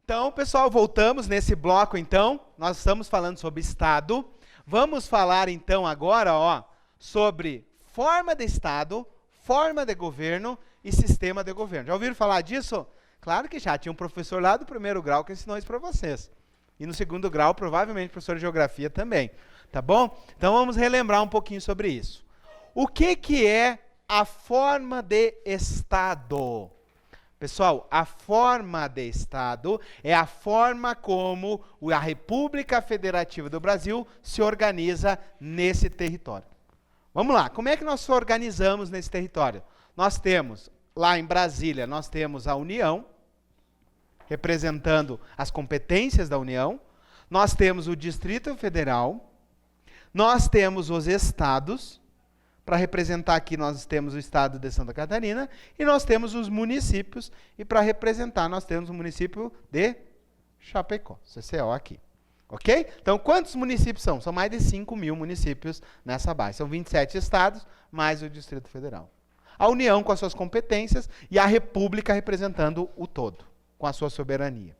Então, pessoal, voltamos nesse bloco, então. Nós estamos falando sobre Estado. Vamos falar, então, agora, sobre forma de Estado, forma de governo e sistema de governo. Já ouviram falar disso? Claro que já. Tinha um professor lá do primeiro grau que ensinou isso para vocês. E no segundo grau, provavelmente, professor de geografia também. Tá bom? Então, vamos relembrar um pouquinho sobre isso. O que é a forma de Estado? Pessoal, a forma de Estado é a forma como a República Federativa do Brasil se organiza nesse território. Vamos lá, como é que nós nos organizamos nesse território? Nós temos, lá em Brasília, nós temos a União, representando as competências da União, nós temos o Distrito Federal, nós temos os estados. Para representar aqui, nós temos o estado de Santa Catarina e nós temos os municípios. E para representar, nós temos o município de Chapecó, CCO aqui. Ok? Então, quantos municípios são? São mais de 5.000 municípios nessa base. São 27 estados, mais o Distrito Federal. A União com as suas competências e a República representando o todo, com a sua soberania.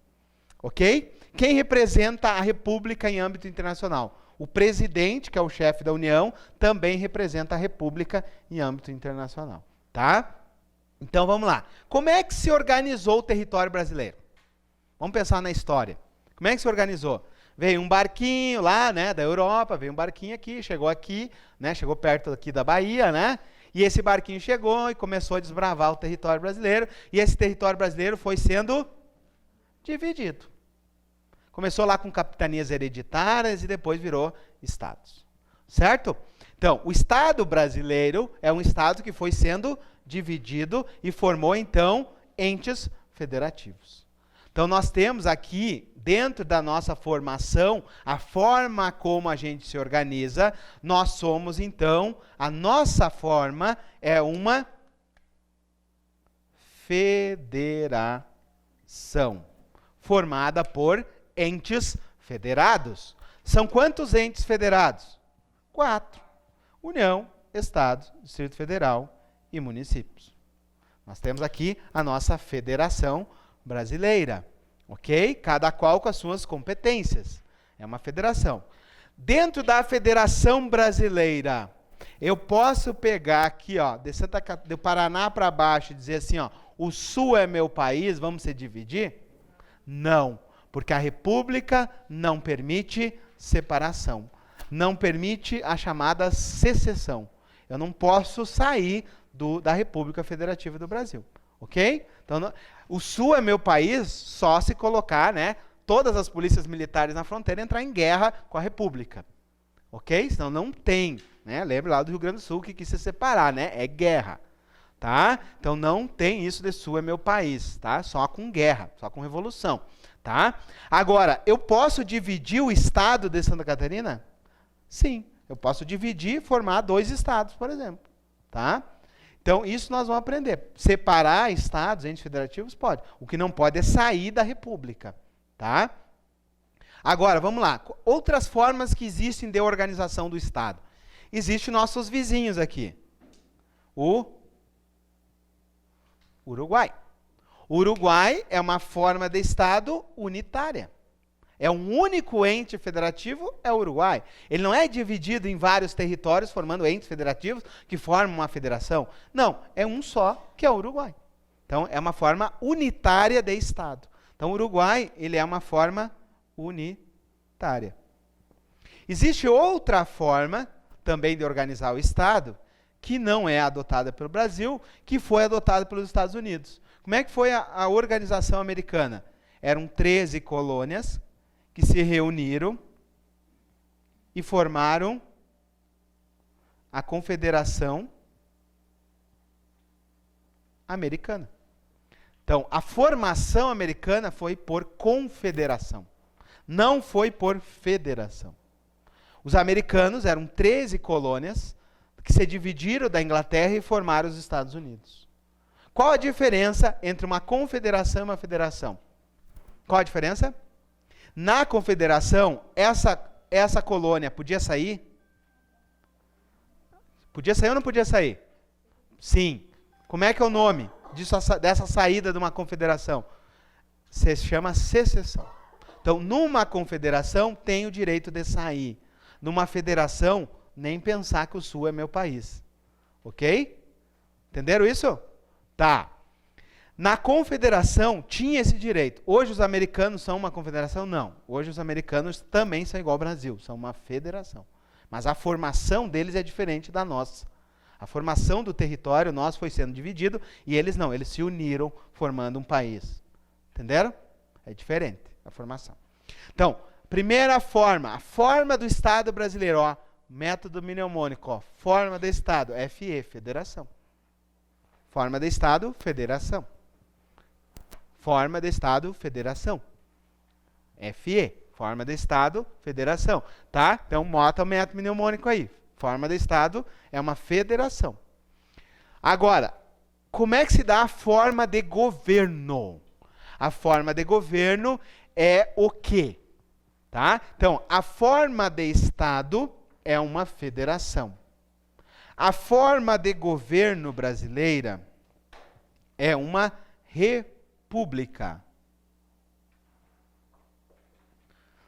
Ok? Quem representa a República em âmbito internacional? O presidente, que é o chefe da União, também representa a República em âmbito internacional. Tá? Então, vamos lá. Como é que se organizou o território brasileiro? Vamos pensar na história. Como é que se organizou? Veio um barquinho lá, né, da Europa, veio um barquinho aqui, né, chegou perto aqui da Bahia, né? E esse barquinho chegou e começou a desbravar o território brasileiro. E esse território brasileiro foi sendo dividido. Começou lá com capitanias hereditárias e depois virou estados. Certo? Então, o Estado brasileiro é um Estado que foi sendo dividido e formou, então, entes federativos. Então, nós temos aqui, dentro da nossa formação, a forma como a gente se organiza, nós somos, então, a nossa forma é uma federação, formada por entes federados. São quantos entes federados? 4. União, Estados, Distrito Federal e municípios. Nós temos aqui a nossa federação brasileira, ok? Cada qual com as suas competências. É uma federação. Dentro da federação brasileira, eu posso pegar aqui, do Paraná para baixo e dizer assim, o Sul é meu país, vamos se dividir? Não. Porque a República não permite separação, não permite a chamada secessão. Eu não posso sair da República Federativa do Brasil, ok? Então, o Sul é meu país só se colocar, né, todas as polícias militares na fronteira e entrar em guerra com a República, ok? Senão não tem, né? Lembra lá do Rio Grande do Sul que quis se separar, né? É guerra, tá? Então não tem isso de Sul é meu país, tá? Só com guerra, só com revolução. Tá? Agora, eu posso dividir o estado de Santa Catarina? Sim, eu posso dividir e formar 2 estados, por exemplo. Tá? Então, isso nós vamos aprender. Separar estados, entes federativos, pode. O que não pode é sair da República. Tá? Agora, vamos lá. Outras formas que existem de organização do estado. Existem nossos vizinhos aqui. O Uruguai. O Uruguai é uma forma de Estado unitária. É um único ente federativo, é o Uruguai. Ele não é dividido em vários territórios, formando entes federativos que formam uma federação. Não, é um só, que é o Uruguai. Então, é uma forma unitária de Estado. Então, o Uruguai, ele é uma forma unitária. Existe outra forma, também de organizar o Estado, que não é adotada pelo Brasil, que foi adotada pelos Estados Unidos. Como é que foi a organização americana? Eram 13 colônias que se reuniram e formaram a Confederação Americana. Então, a formação americana foi por confederação, não foi por federação. Os americanos eram 13 colônias que se dividiram da Inglaterra e formaram os Estados Unidos. Qual a diferença entre uma confederação e uma federação? Qual a diferença? Na confederação, essa colônia podia sair? Podia sair ou não podia sair? Sim. Como é que é o nome dessa saída de uma confederação? Se chama secessão. Então, numa confederação, tem o direito de sair. Numa federação, nem pensar que o Sul é meu país. Ok? Entenderam isso? Tá. Na confederação, tinha esse direito. Hoje os americanos são uma confederação? Não. Hoje os americanos também são igual ao Brasil, são uma federação. Mas a formação deles é diferente da nossa. A formação do território nosso foi sendo dividido e eles não, eles se uniram formando um país. Entenderam? É diferente a formação. Então, primeira forma, a forma do Estado brasileiro, ó, método mnemônico, ó, forma do Estado, FE, federação. Forma de Estado, federação. Forma de Estado, federação. FE, forma de Estado, federação. Tá? Então, bota o método mnemônico aí. Forma de Estado é uma federação. Agora, como é que se dá a forma de governo? A forma de governo é o quê? Tá? Então, a forma de Estado é uma federação. A forma de governo brasileira é uma república.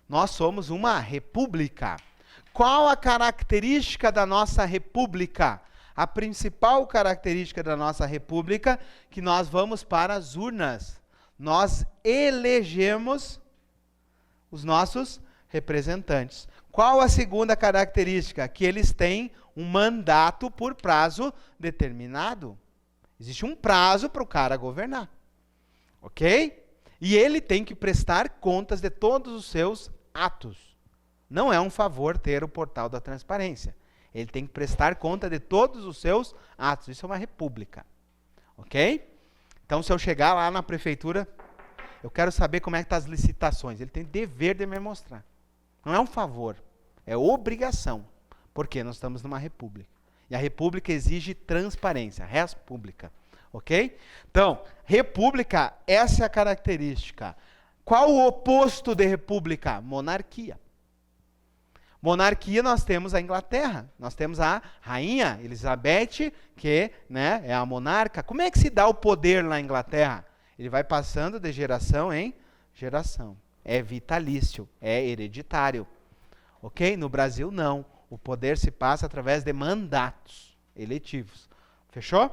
Nós somos uma república. Qual a característica da nossa república? A principal característica da nossa república é que nós vamos para as urnas. Nós elegemos os nossos representantes. Qual a segunda característica? Que eles têm um mandato por prazo determinado. Existe um prazo para o cara governar. Ok? E ele tem que prestar contas de todos os seus atos. Não é um favor ter o portal da transparência. Ele tem que prestar conta de todos os seus atos. Isso é uma república. Ok? Então, se eu chegar lá na prefeitura, eu quero saber como é que estão as licitações. Ele tem dever de me mostrar. Não é um favor, é obrigação. Porque nós estamos numa república. E a república exige transparência, res pública. Ok? Então, república, essa é a característica. Qual o oposto de república? Monarquia. Monarquia, nós temos a Inglaterra. Nós temos a rainha Elizabeth, que, né, é a monarca. Como é que se dá o poder na Inglaterra? Ele vai passando de geração em geração. É vitalício, é hereditário. Ok? No Brasil, não. O poder se passa através de mandatos eletivos. Fechou?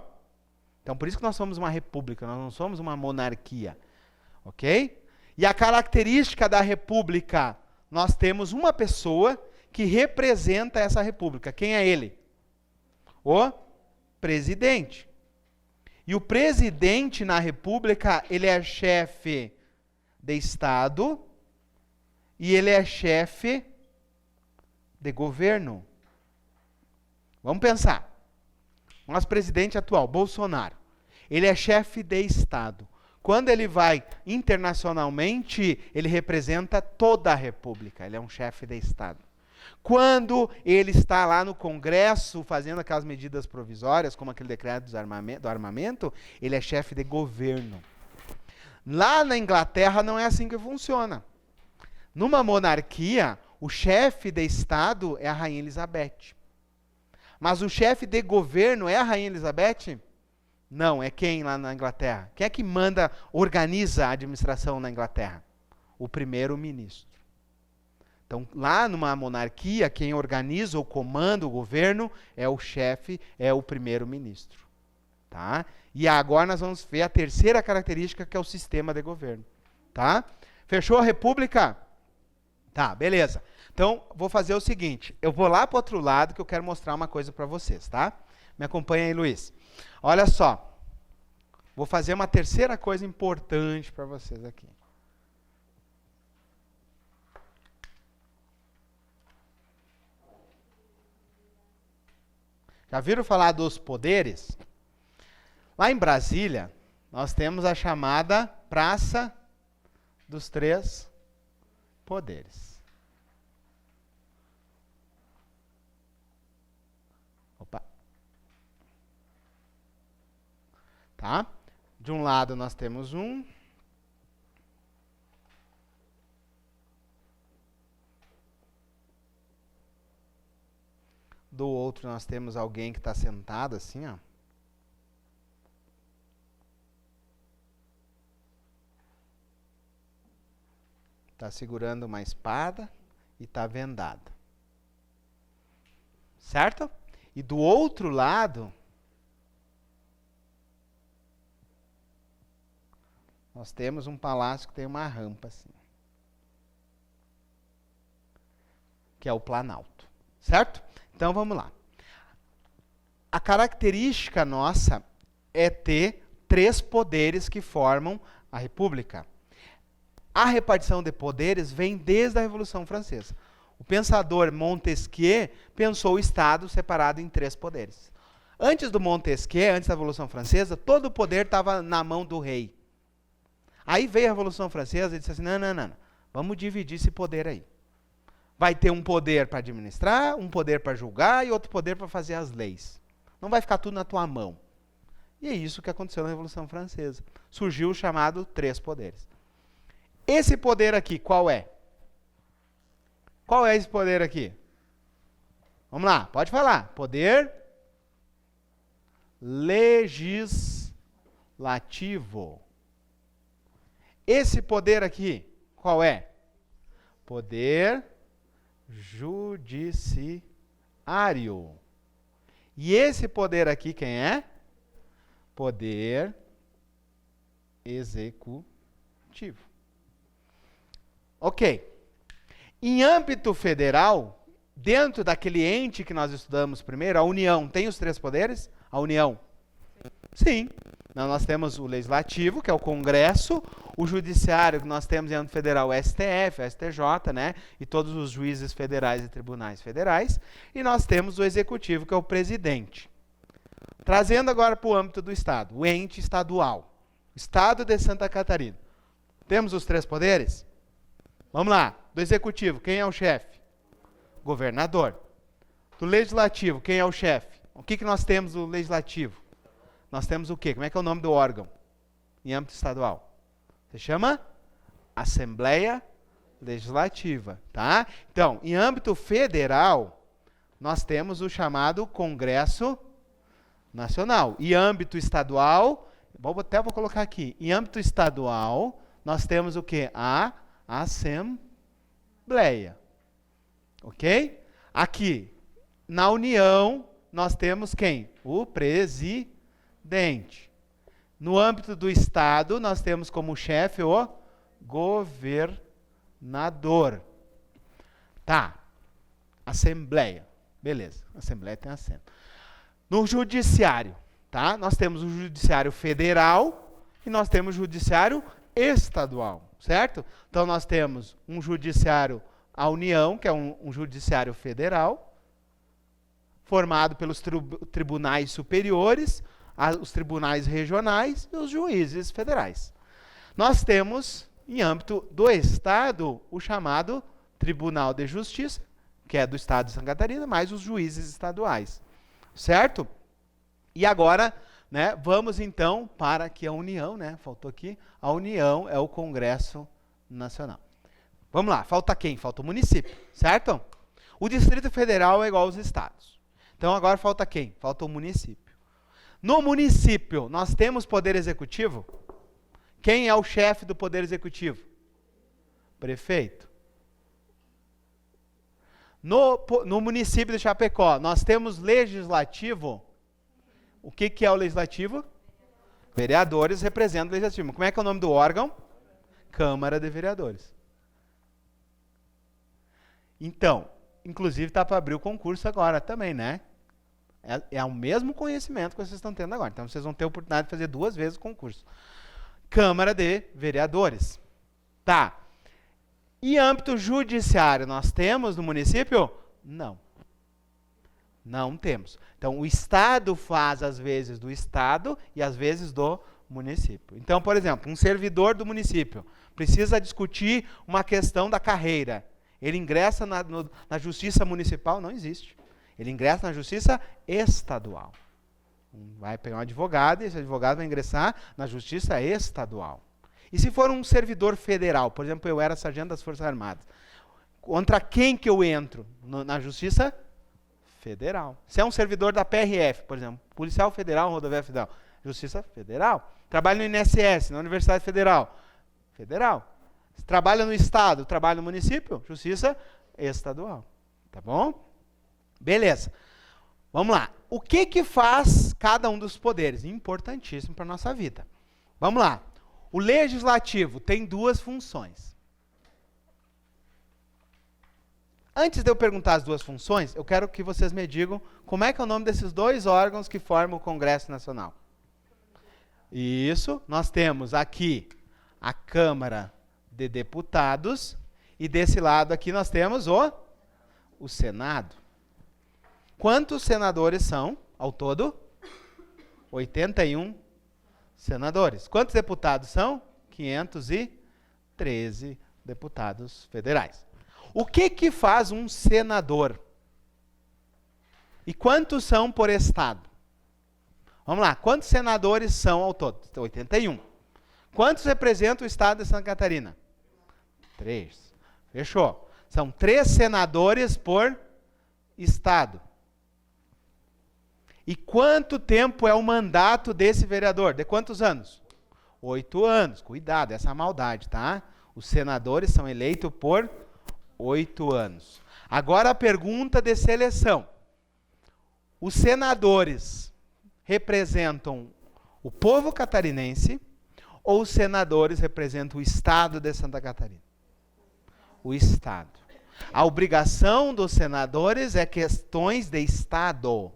Então, por isso que nós somos uma república, nós não somos uma monarquia. Ok? E a característica da república, nós temos uma pessoa que representa essa república. Quem é ele? O presidente. E o presidente na república, ele é chefe de Estado e ele é chefe de governo. Vamos pensar. Nosso presidente atual, Bolsonaro, ele é chefe de Estado. Quando ele vai internacionalmente, ele representa toda a república. Ele é um chefe de Estado. Quando ele está lá no Congresso fazendo aquelas medidas provisórias, como aquele decreto do armamento, ele é chefe de governo. Lá na Inglaterra não é assim que funciona. Numa monarquia, o chefe de Estado é a Rainha Elizabeth. Mas o chefe de governo é a Rainha Elizabeth? Não, é quem lá na Inglaterra? Quem é que manda, organiza a administração na Inglaterra? O primeiro-ministro. Então, lá numa monarquia, quem organiza ou comanda o governo é o chefe, é o primeiro-ministro. Tá? E agora nós vamos ver a terceira característica, que é o sistema de governo. Tá? Fechou a república? Tá, beleza. Então, vou fazer o seguinte, eu vou lá para o outro lado que eu quero mostrar uma coisa para vocês, tá? Me acompanha aí, Luiz. Olha só, vou fazer uma terceira coisa importante para vocês aqui. Já viram falar dos poderes? Lá em Brasília, nós temos a chamada Praça dos Três Poderes. Opa. Tá? De um lado nós temos um. Do outro nós temos alguém que está sentado assim, ó. Está segurando uma espada e está vendado. Certo? E do outro lado, nós temos um palácio que tem uma rampa assim. Que é o Planalto. Certo? Então vamos lá. A característica nossa é ter 3 poderes que formam a República. A repartição de poderes vem desde a Revolução Francesa. O pensador Montesquieu pensou o Estado separado em 3 poderes. Antes do Montesquieu, antes da Revolução Francesa, todo o poder estava na mão do rei. Aí veio a Revolução Francesa e disse assim, não, vamos dividir esse poder aí. Vai ter um poder para administrar, um poder para julgar e outro poder para fazer as leis. Não vai ficar tudo na tua mão. E é isso que aconteceu na Revolução Francesa. Surgiu o chamado 3 poderes. Esse poder aqui, qual é? Qual é esse poder aqui? Vamos lá, pode falar. Poder legislativo. Esse poder aqui, qual é? Poder judiciário. E esse poder aqui, quem é? Poder executivo. Ok. Em âmbito federal, dentro daquele ente que nós estudamos primeiro, a União, tem os 3 poderes? A União? Sim. Nós temos o Legislativo, que é o Congresso, o Judiciário, que nós temos em âmbito federal, o STF, o STJ, né? E todos os juízes federais e tribunais federais. E nós temos o Executivo, que é o Presidente. Trazendo agora para o âmbito do Estado, o ente estadual. Estado de Santa Catarina. Temos os 3 poderes? Vamos lá. Do Executivo, quem é o chefe? Governador. Do Legislativo, quem é o chefe? O que nós temos do Legislativo? Nós temos o quê? Como é que é o nome do órgão? Em âmbito estadual. Se chama Assembleia Legislativa, tá? Então, em âmbito federal, nós temos o chamado Congresso Nacional. Em âmbito estadual, vou colocar aqui. Em âmbito estadual, nós temos o quê? A Assembleia. Ok? Aqui, na União, nós temos quem? O Presidente. No âmbito do Estado, nós temos como chefe o governador. Tá. Assembleia. Beleza. Assembleia tem assento. No Judiciário, tá? Nós temos o Judiciário Federal e nós temos o Judiciário Estadual, certo? Então, nós temos um Judiciário, a União, que é um Judiciário Federal, formado pelos tribunais superiores, os tribunais regionais e os juízes federais. Nós temos, em âmbito do Estado, o chamado Tribunal de Justiça, que é do Estado de Santa Catarina, mais os juízes estaduais. Certo? E agora, né, vamos então para que a União, né, faltou aqui, a União é o Congresso Nacional. Vamos lá, falta quem? Falta o município, certo? O Distrito Federal é igual aos estados. Então agora falta quem? Falta o município. No município, nós temos poder executivo? Quem é o chefe do poder executivo? Prefeito. No município de Chapecó, nós temos legislativo. O que é o legislativo? Vereadores representam o legislativo. Como é que é o nome do órgão? Câmara de Vereadores. Então, inclusive está para abrir o concurso agora também, né? É o mesmo conhecimento que vocês estão tendo agora. Então, vocês vão ter a oportunidade de fazer 2 vezes o concurso. Câmara de Vereadores. Tá. E âmbito judiciário, nós temos no município? Não. Não temos. Então, o Estado faz, às vezes, do Estado e, às vezes, do município. Então, por exemplo, um servidor do município precisa discutir uma questão da carreira. Ele ingressa na justiça municipal? Não existe. Ele ingressa na justiça estadual. Vai pegar um advogado e esse advogado vai ingressar na justiça estadual. E se for um servidor federal, por exemplo, eu era sargento das Forças Armadas, contra quem que eu entro? Na justiça federal. Se é um servidor da PRF, por exemplo, policial federal, rodoviária federal, justiça federal. Trabalho no INSS, na Universidade Federal, federal. Trabalha no estado, trabalha no município, justiça estadual. Tá bom? Beleza. Vamos lá. O que que faz cada um dos poderes? Importantíssimo para a nossa vida. Vamos lá. O legislativo tem duas funções. Antes de eu perguntar as duas funções, eu quero que vocês me digam como é que é o nome desses dois órgãos que formam o Congresso Nacional. Isso, nós temos aqui a Câmara de Deputados e desse lado aqui nós temos o Senado. Quantos senadores são ao todo? 81 senadores. Quantos deputados são? 513 deputados federais. O que que faz um senador? E quantos são por estado? Vamos lá, quantos senadores são ao todo? 81. Quantos representam o estado de Santa Catarina? 3. Fechou. São 3 senadores por estado. E quanto tempo é o mandato desse vereador? De quantos anos? 8 anos. Cuidado, essa maldade, tá? Os senadores são eleitos por 8 anos. Agora a pergunta de seleção. Os senadores representam o povo catarinense ou os senadores representam o estado de Santa Catarina? O estado. A obrigação dos senadores é questões de estado.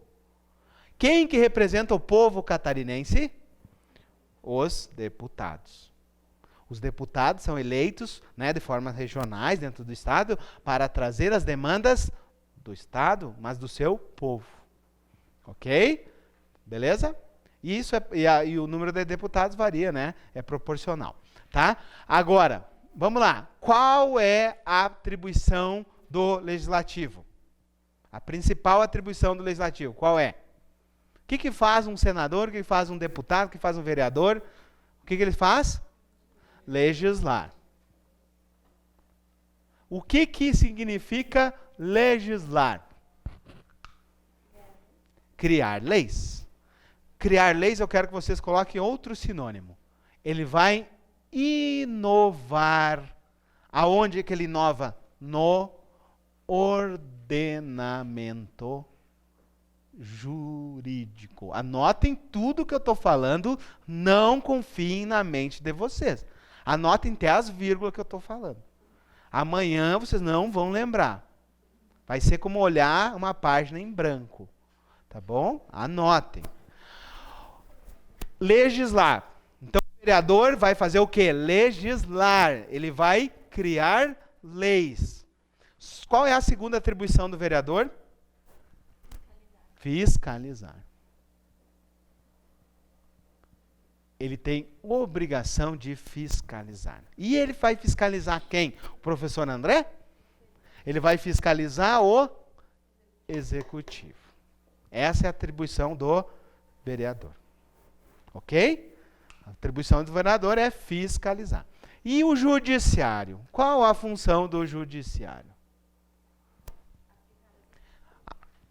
Quem que representa o povo catarinense? Os deputados. Os deputados são eleitos, né, de formas regionais dentro do estado para trazer as demandas do estado, mas do seu povo. Ok? Beleza? E o número de deputados varia, né? É proporcional. Tá? Agora, vamos lá. Qual é a atribuição do legislativo? A principal atribuição do legislativo, qual é? O que que faz um senador, o que faz um deputado, o que faz um vereador? O que que ele faz? Legislar. O que que significa legislar? Criar leis. Criar leis, eu quero que vocês coloquem outro sinônimo. Ele vai inovar. Aonde que ele inova? No ordenamento jurídico. Anotem tudo que eu estou falando, não confiem na mente de vocês. Anotem até as vírgulas que eu estou falando. Amanhã vocês não vão lembrar. Vai ser como olhar uma página em branco. Tá bom? Anotem. Legislar. Então o vereador vai fazer o quê? Legislar. Ele vai criar leis. Qual é a segunda atribuição do vereador? Fiscalizar. Ele tem obrigação de fiscalizar. E ele vai fiscalizar quem? O professor André? Ele vai fiscalizar o executivo. Essa é a atribuição do vereador. Ok? A atribuição do vereador é fiscalizar. E o judiciário? Qual a função do judiciário?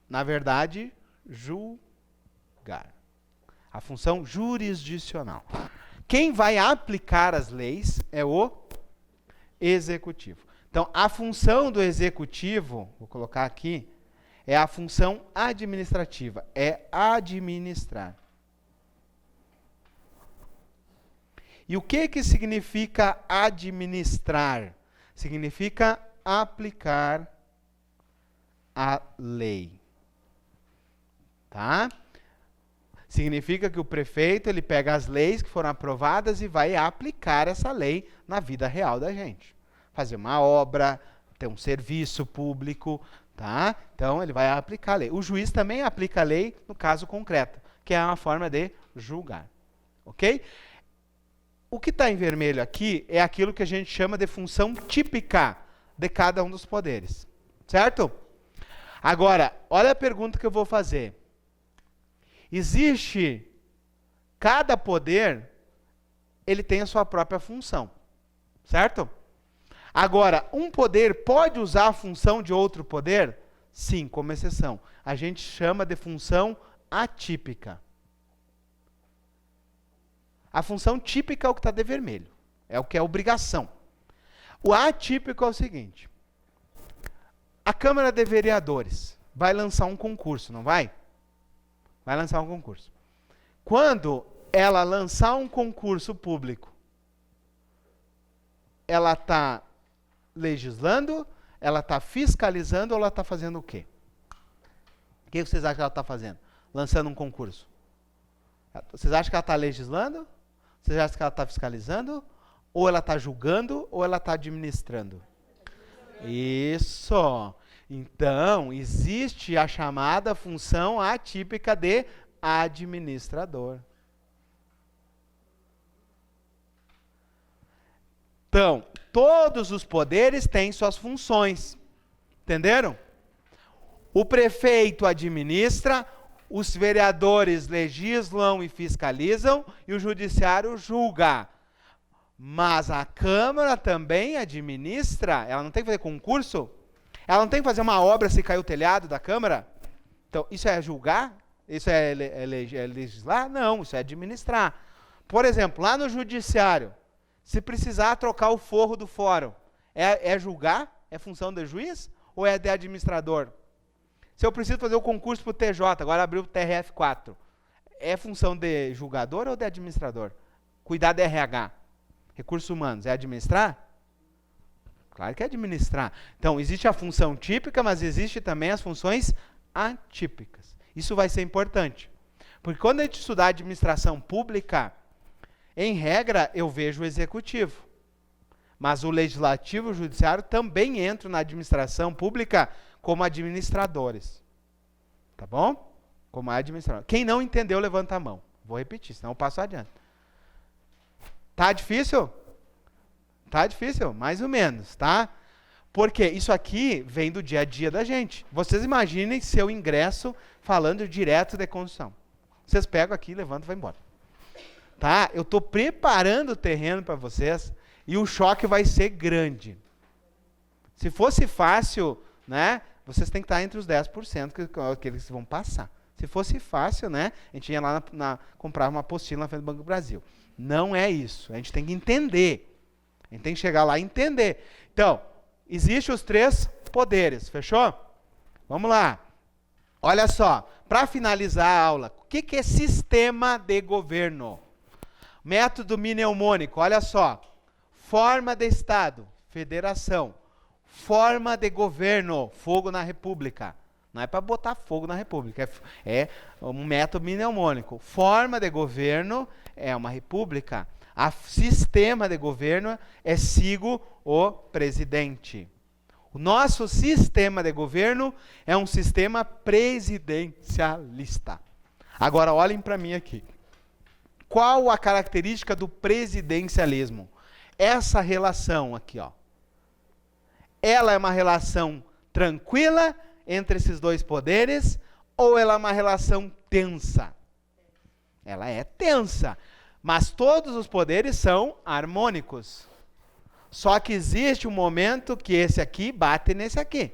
Na verdade, julgar. A função jurisdicional. Quem vai aplicar as leis é o executivo. Então, a função do executivo, vou colocar aqui, é a função administrativa, é administrar. E o que que significa administrar? Significa aplicar a lei. Tá? Significa que o prefeito, ele pega as leis que foram aprovadas e vai aplicar essa lei na vida real da gente. Fazer uma obra, ter um serviço público, tá? Então, ele vai aplicar a lei. O juiz também aplica a lei no caso concreto, que é uma forma de julgar. Ok? O que está em vermelho aqui é aquilo que a gente chama de função típica de cada um dos poderes. Certo? Agora, olha a pergunta que eu vou fazer. Existe, cada poder, ele tem a sua própria função, certo? Agora, um poder pode usar a função de outro poder? Sim, como exceção. A gente chama de função atípica. A função típica é o que está de vermelho, é o que é obrigação. O atípico é o seguinte. A Câmara de Vereadores vai lançar um concurso, não vai? Vai lançar um concurso. Quando ela lançar um concurso público, ela está legislando, ela está fiscalizando ou ela está fazendo o quê? O que vocês acham que ela está fazendo? Lançando um concurso. Vocês acham que ela está legislando? Vocês acham que ela está fiscalizando? Ou ela está julgando? Ou ela está administrando? Isso. Então, existe a chamada função atípica de administrador. Então, todos os poderes têm suas funções. Entenderam? O prefeito administra, os vereadores legislam e fiscalizam e o judiciário julga. Mas a Câmara também administra. Ela não tem que fazer concurso? Ela não tem que fazer uma obra se cair o telhado da Câmara? Então, isso é julgar? Isso é legislar? Não, isso é administrar. Por exemplo, lá no judiciário, se precisar trocar o forro do fórum, é julgar? É função do juiz? Ou é de administrador? Se eu preciso fazer o concurso para o TJ, agora abriu o TRF4, é função de julgador ou de administrador? Cuidar de RH, recursos humanos, é administrar? Claro que é administrar. Então, existe a função típica, mas existe também as funções atípicas. Isso vai ser importante. Porque quando a gente estudar administração pública, em regra, eu vejo o executivo. Mas o legislativo e o judiciário também entram na administração pública como administradores. Tá bom? Como administrador. Quem não entendeu, levanta a mão. Vou repetir, senão eu passo adiante. Tá difícil? Tá difícil? Mais ou menos, tá? Porque isso aqui vem do dia a dia da gente. Vocês imaginem seu ingresso falando direto de Constituição. Vocês pegam aqui, levantam e vão embora. Tá? Eu estou preparando o terreno para vocês e o choque vai ser grande. Se fosse fácil, né? Vocês têm que estar entre os 10% que eles vão passar. Se fosse fácil, né? A gente ia lá comprar uma apostila na frente do Banco do Brasil. Não é isso. A gente tem que entender. A gente tem que chegar lá e entender. Então, existem os 3 poderes. Fechou? Vamos lá. Olha só. Para finalizar a aula, o que é sistema de governo? Método mnemônico. Olha só. Forma de Estado. Federação. Forma de governo, fogo na república. Não é para botar fogo na república, é um método mnemônico. Forma de governo é uma república. Sistema de governo é sigo o presidente. O nosso sistema de governo é um sistema presidencialista. Agora olhem para mim aqui. Qual a característica do presidencialismo? Essa relação aqui, ó. Ela é uma relação tranquila entre esses 2 poderes ou ela é uma relação tensa? Ela é tensa, mas todos os poderes são harmônicos. Só que existe um momento que esse aqui bate nesse aqui.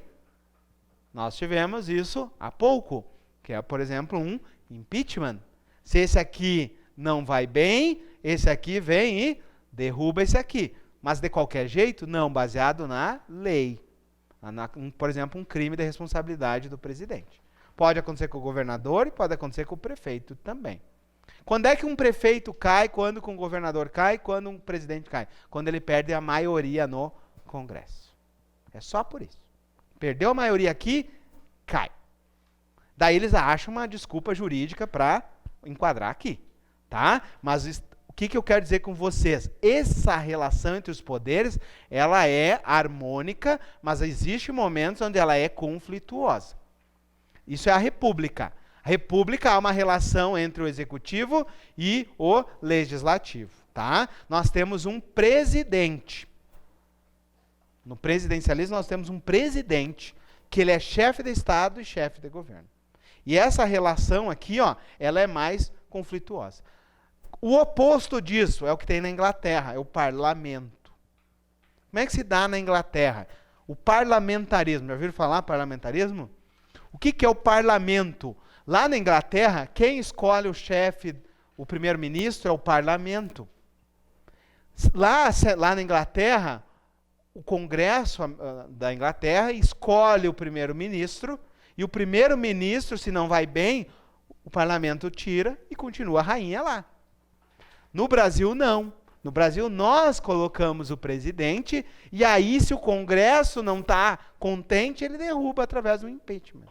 Nós tivemos isso há pouco, que é, por exemplo, um impeachment. Se esse aqui não vai bem, esse aqui vem e derruba esse aqui. Mas de qualquer jeito, não, baseado na lei. Por exemplo, um crime de responsabilidade do presidente. Pode acontecer com o governador e pode acontecer com o prefeito também. Quando é que um prefeito cai? Quando que um governador cai? Quando um presidente cai? Quando ele perde a maioria no Congresso. É só por isso. Perdeu a maioria aqui, cai. Daí eles acham uma desculpa jurídica para enquadrar aqui. Tá? Mas o que eu quero dizer com vocês? Essa relação entre os poderes, ela é harmônica, mas existem momentos onde ela é conflituosa. Isso é a república. A república há uma relação entre o executivo e o legislativo. Tá? Nós temos um presidente. No presidencialismo nós temos um presidente, que ele é chefe de Estado e chefe de governo. E essa relação aqui, ó, ela é mais conflituosa. O oposto disso é o que tem na Inglaterra, é o parlamento. Como é que se dá na Inglaterra? O parlamentarismo. Já ouviram falar parlamentarismo? O que é o parlamento? Lá na Inglaterra, quem escolhe o chefe, o primeiro-ministro, é o parlamento. Lá na Inglaterra, o Congresso da Inglaterra escolhe o primeiro-ministro, e o primeiro-ministro, se não vai bem, o parlamento tira e continua a rainha lá. No Brasil, não. No Brasil, nós colocamos o presidente, e aí, se o Congresso não está contente, ele derruba através do impeachment.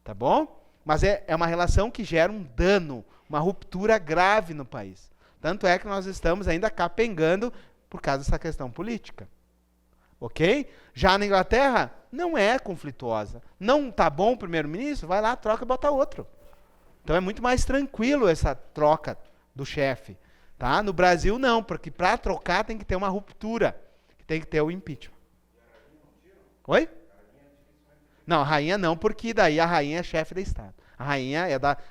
Tá bom? Mas é uma relação que gera um dano, uma ruptura grave no país. Tanto é que nós estamos ainda capengando por causa dessa questão política. Ok? Já na Inglaterra, não é conflituosa. Não está bom o primeiro-ministro? Vai lá, troca e bota outro. Então é muito mais tranquilo essa troca do chefe. Tá? No Brasil, não, porque para trocar tem que ter uma ruptura, tem que ter o impeachment. Oi? Não, a rainha não, porque daí a rainha é chefe do Estado. A rainha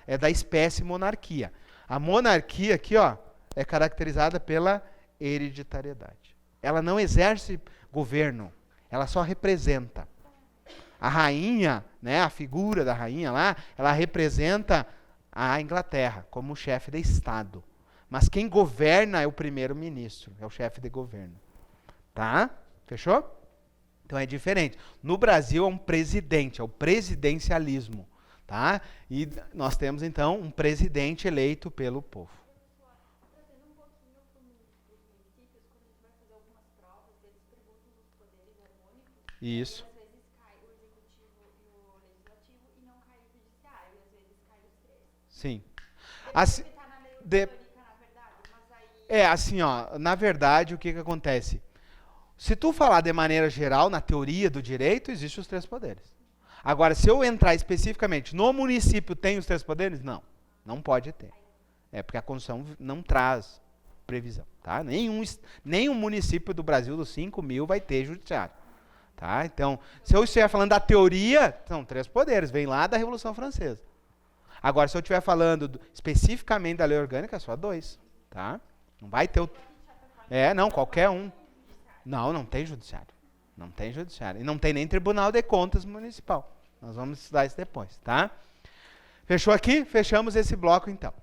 é da espécie monarquia. A monarquia aqui, ó, é caracterizada pela hereditariedade. Ela não exerce governo, ela só representa. A rainha, né, a figura da rainha lá, ela representa a Inglaterra como chefe de Estado. Mas quem governa é o primeiro-ministro, é o chefe de governo. Tá? Fechou? Então é diferente. No Brasil é um presidente, é o presidencialismo. Tá? E nós temos então um presidente eleito pelo povo. Trazendo um pouquinho para os municípios, quando a gente vai fazer algumas provas, eles perguntam os poderes harmônicos. Isso. E às vezes cai o executivo e o legislativo e não cai o judiciário, e às vezes cai os três. Sim. Assim, tá na lei orgânica, na verdade, mas aí... É assim, ó, na verdade, o que acontece? Se tu falar de maneira geral, na teoria do direito, existem os três poderes. Agora, se eu entrar especificamente, no município tem os três poderes? Não, não pode ter. É porque a Constituição não traz previsão. Tá? Nenhum município do Brasil, dos 5 mil, vai ter judiciário. Tá? Então, se eu estiver falando da teoria, são três poderes, vem lá da Revolução Francesa. Agora, se eu estiver falando especificamente da lei orgânica, só 2. Tá? Não vai ter... não, qualquer um. Não tem judiciário. Não tem judiciário. E não tem nem Tribunal de Contas Municipal. Nós vamos estudar isso depois, tá? Fechou aqui? Fechamos esse bloco, então.